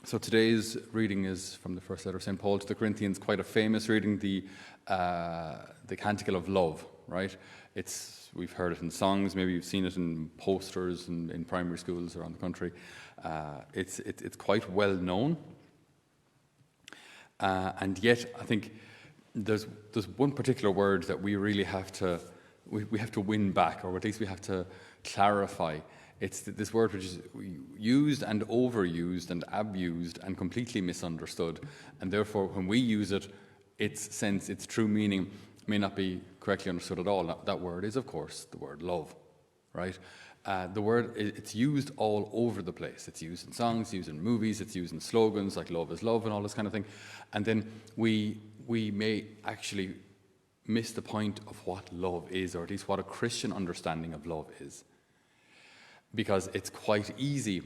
So today's reading is from the first letter of St. Paul to the Corinthians, quite a famous reading, the Canticle of Love, right? We've heard it in songs, maybe you've seen it in posters in primary schools around the country. It's quite well known. And yet, I think there's one particular word that we really have to win back, or at least we have to clarify. It's this word which is used and overused and abused and completely misunderstood, and therefore when we use it, its sense, its true meaning may not be correctly understood at all. That word is, of course, the word love, right? The word, it's used all over the place. It's used in songs, used in movies, it's used in slogans like love is love and all this kind of thing. And then we may actually miss the point of what love is, or at least what a Christian understanding of love is. Because it's quite easy,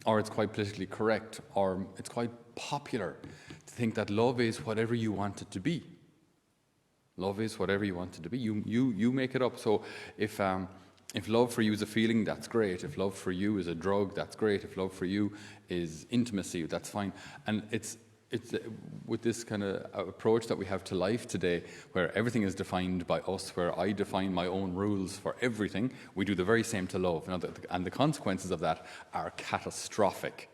or it's quite politically correct, or it's quite popular to think that love is whatever you want it to be. Love is whatever you want it to be. You make it up. So if love for you is a feeling, that's great. If love for you is a drug, that's great. If love for you is intimacy, that's fine. And it's with this kind of approach that we have to life today, where everything is defined by us, where I define my own rules for everything, we do the very same to love. And the consequences of that are catastrophic.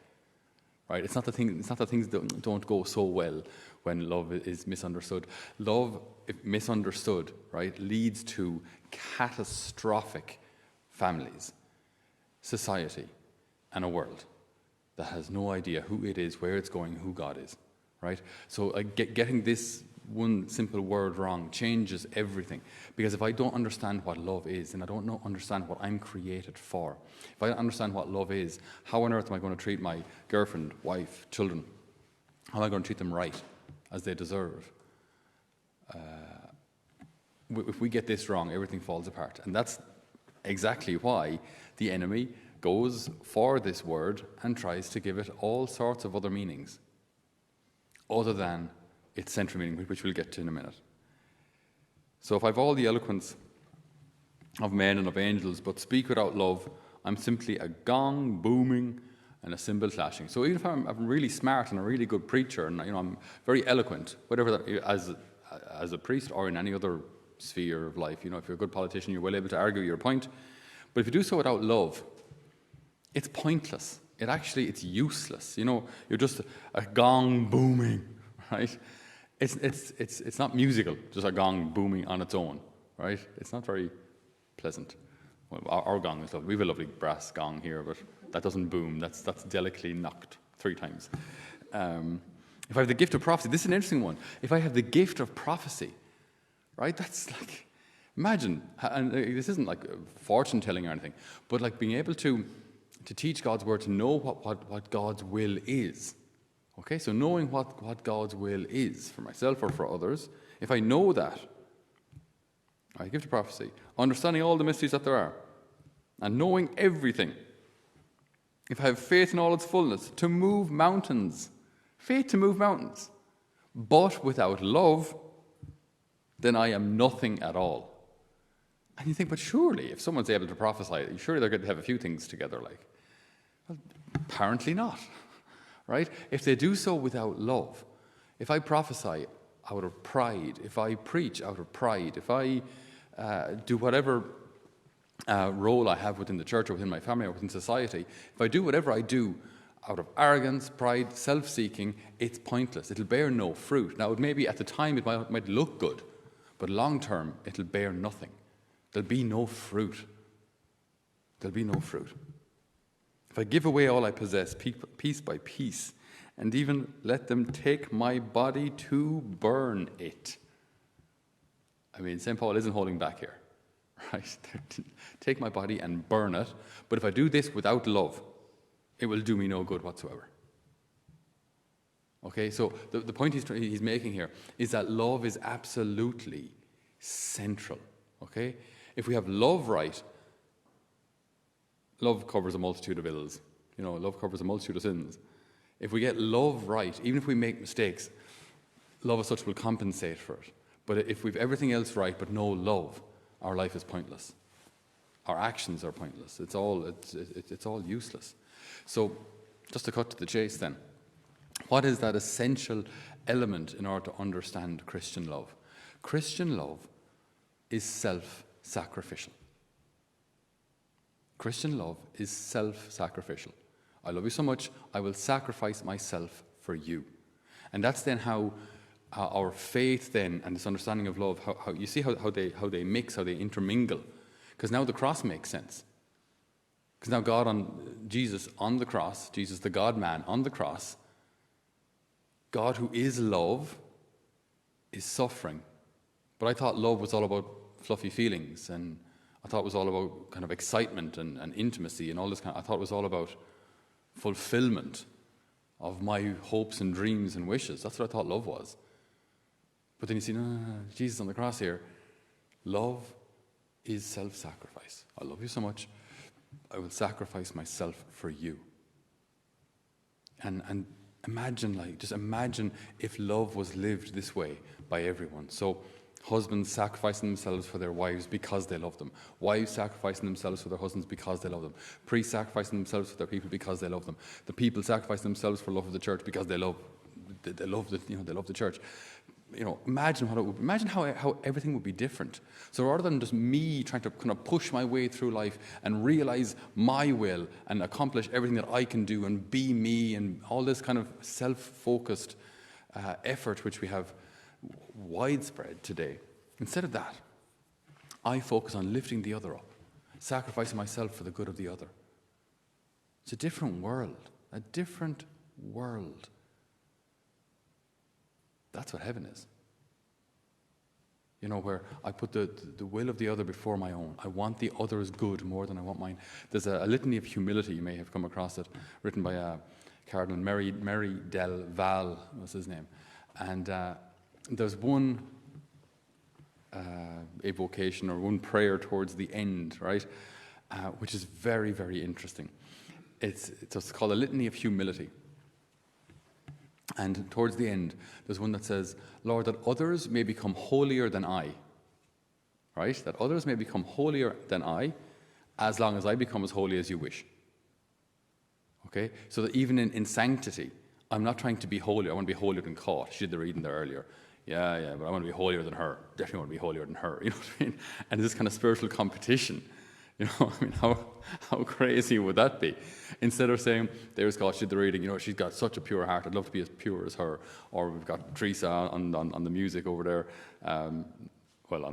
Right? It's not that things don't go so well when love is misunderstood. Love, if misunderstood, right, leads to catastrophic families, society, and a world that has no idea who it is, where it's going, who God is, right? So getting this one simple word wrong changes everything. Because if I don't understand what love is, and I don't understand what I'm created for, if I don't understand what love is, how on earth am I going to treat my girlfriend, wife, children? How am I going to treat them right, as they deserve? If we get this wrong, everything falls apart. And that's exactly why the enemy goes for this word and tries to give it all sorts of other meanings, other than its central meaning, which we'll get to in a minute. So if I've all the eloquence of men and of angels, but speak without love, I'm simply a gong booming and a cymbal clashing. So even if I'm really smart and a really good preacher, and I'm very eloquent, whatever that, as a priest or in any other sphere of life, if you're a good politician, you're well able to argue your point. But if you do so without love, it's pointless. It's useless. You're just a gong booming, right? It's not musical, just a gong booming on its own, right? It's not very pleasant. Well, our gong is lovely. We have a lovely brass gong here, but that doesn't boom. That's delicately knocked 3 times. If I have the gift of prophecy, this is an interesting one. If I have the gift of prophecy, right? That's like, imagine, and this isn't like fortune telling or anything, but like being able to teach God's word, to know what God's will is. Okay, so knowing what God's will is for myself or for others, if I know that, I give to prophecy, understanding all the mysteries that there are, and knowing everything. If I have faith in all its fullness, to move mountains, faith to move mountains, but without love, then I am nothing at all. And you think, but surely, if someone's able to prophesy, surely they're going to have a few things together, like. Well, apparently not, right? If they do so without love, if I prophesy out of pride, if I preach out of pride, if I do whatever role I have within the church or within my family or within society, if I do whatever I do out of arrogance, pride, self-seeking, it's pointless. It'll bear no fruit. Now, maybe at the time it might look good, but long term, it'll bear nothing. There'll be no fruit. There'll be no fruit. If I give away all I possess, piece by piece, and even let them take my body to burn it. I mean, St. Paul isn't holding back here, right? Take my body and burn it. But if I do this without love, it will do me no good whatsoever. Okay, so the point he's making here is that love is absolutely central. Okay? If we have love right, love covers a multitude of ills. Love covers a multitude of sins. If we get love right, even if we make mistakes, love as such will compensate for it. But if we've everything else right but no love, our life is pointless. Our actions are pointless. It's all useless. So, just to cut to the chase then, What is that essential element in order to understand Christian love? Christian love is self-sacrificial. Christian love is self-sacrificial. I love you so much, I will sacrifice myself for you. And that's then how our faith then and this understanding of love, how you see how they mix, how they intermingle. Because now the cross makes sense. Because now Jesus on the cross, Jesus the God-man on the cross, God who is love is suffering. But I thought love was all about fluffy feelings, and I thought it was all about kind of excitement and intimacy and all this I thought it was all about fulfillment of my hopes and dreams and wishes. That's what I thought love was. But then you see, no, Jesus on the cross here. Love is self-sacrifice. I love you so much, I will sacrifice myself for you. And just imagine if love was lived this way by everyone. So husbands sacrificing themselves for their wives because they love them. Wives sacrificing themselves for their husbands because they love them. Priests sacrificing themselves for their people because they love them. The people sacrificing themselves for love of the church because they love the church. Imagine how everything would be different. So rather than just me trying to kind of push my way through life and realize my will and accomplish everything that I can do and be me and all this kind of self-focused effort which we have widespread today, instead of that, I focus on lifting the other up, sacrificing myself for the good of the other. It's a different world. That's what heaven is. Where I put the will of the other before my own. I want the other's good more than I want mine. There's a litany of humility, you may have come across it, written by Cardinal Mary Del Val, was his name. And there's one evocation or one prayer towards the end, right, which is very, very interesting. It's called a litany of humility. And towards the end, there's one that says, Lord, that others may become holier than I. Right? That others may become holier than I, as long as I become as holy as you wish. Okay? So that even in sanctity, I'm not trying to be holy. I want to be holier than caught. She did the reading there earlier. Yeah, but I want to be holier than her. Definitely want to be holier than her. You know what I mean? And this kind of spiritual competition. How crazy would that be? Instead of saying, there's God, she did the reading, she's got such a pure heart, I'd love to be as pure as her. Or we've got Teresa on the music over there, on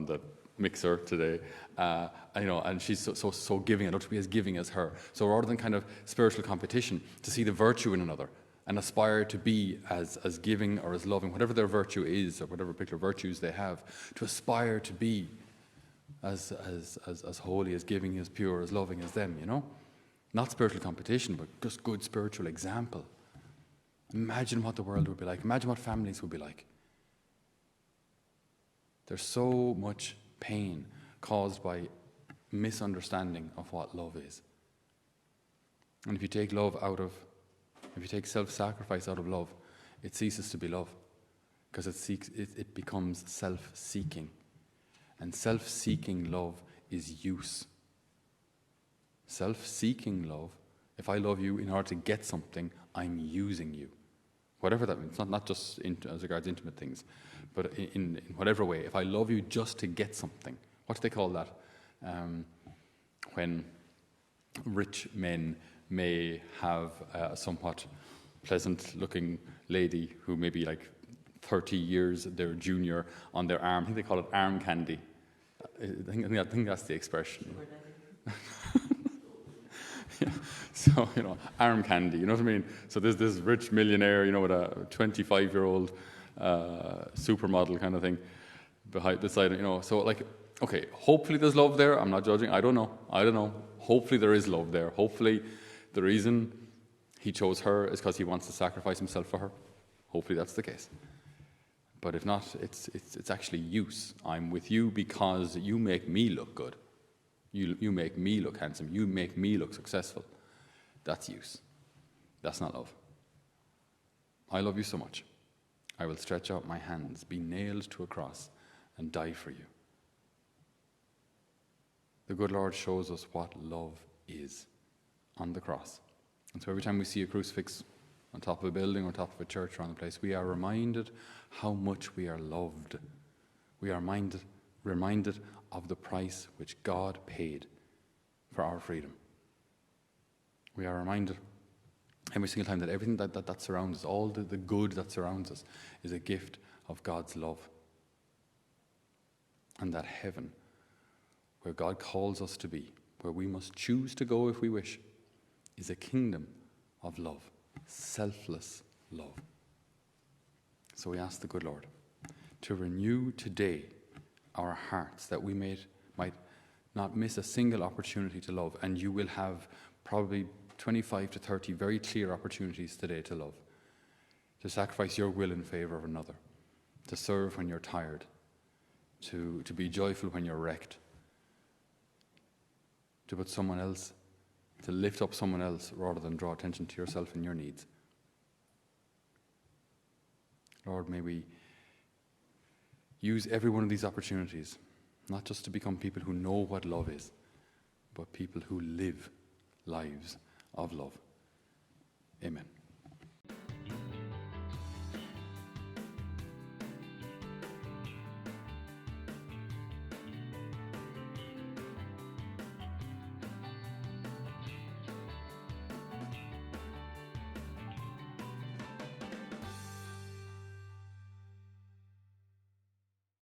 the mixer today, and she's so giving, I'd love to be as giving as her. So rather than kind of spiritual competition, to see the virtue in another and aspire to be as giving or as loving, whatever their virtue is or whatever particular virtues they have, to aspire to be as holy, as giving, as pure, as loving as them, Not spiritual competition, but just good spiritual example. Imagine what the world would be like. Imagine what families would be like. There's so much pain caused by misunderstanding of what love is. And if you take self-sacrifice out of love, it ceases to be love, because it becomes self-seeking. And self-seeking love is use. Self-seeking love, if I love you in order to get something, I'm using you. Whatever that means, not just as regards intimate things, but in whatever way. If I love you just to get something, what do they call that? When rich men may have a somewhat pleasant-looking lady who may be like 30 years their junior on their arm. I think they call it arm candy. I think that's the expression. Yeah. So, arm candy, you know what I mean? So there's this rich millionaire, with a 25-year-old supermodel kind of thing beside it, So, okay, hopefully there's love there. I'm not judging. I don't know. Hopefully there is love there. Hopefully the reason he chose her is because he wants to sacrifice himself for her. Hopefully that's the case. But if not, it's actually use. I'm with you because you make me look good. You make me look handsome. You make me look successful. That's use. That's not love. I love you so much. I will stretch out my hands, be nailed to a cross, and die for you. The good Lord shows us what love is on the cross. And so every time we see a crucifix on top of a building, on top of a church around the place. We are reminded how much we are loved. We are reminded of the price which God paid for our freedom. We are reminded every single time that everything that surrounds us, all the good that surrounds us, is a gift of God's love. And that heaven, where God calls us to be, where we must choose to go if we wish, is a kingdom of love, selfless love. So we ask the good Lord to renew today our hearts, that we might not miss a single opportunity to love. And you will have probably 25 to 30 very clear opportunities today to love, to sacrifice your will in favor of another, to serve when you're tired, to be joyful when you're wrecked, to put someone else, to lift up someone else rather than draw attention to yourself and your needs. Lord, may we use every one of these opportunities, not just to become people who know what love is, but people who live lives of love. Amen.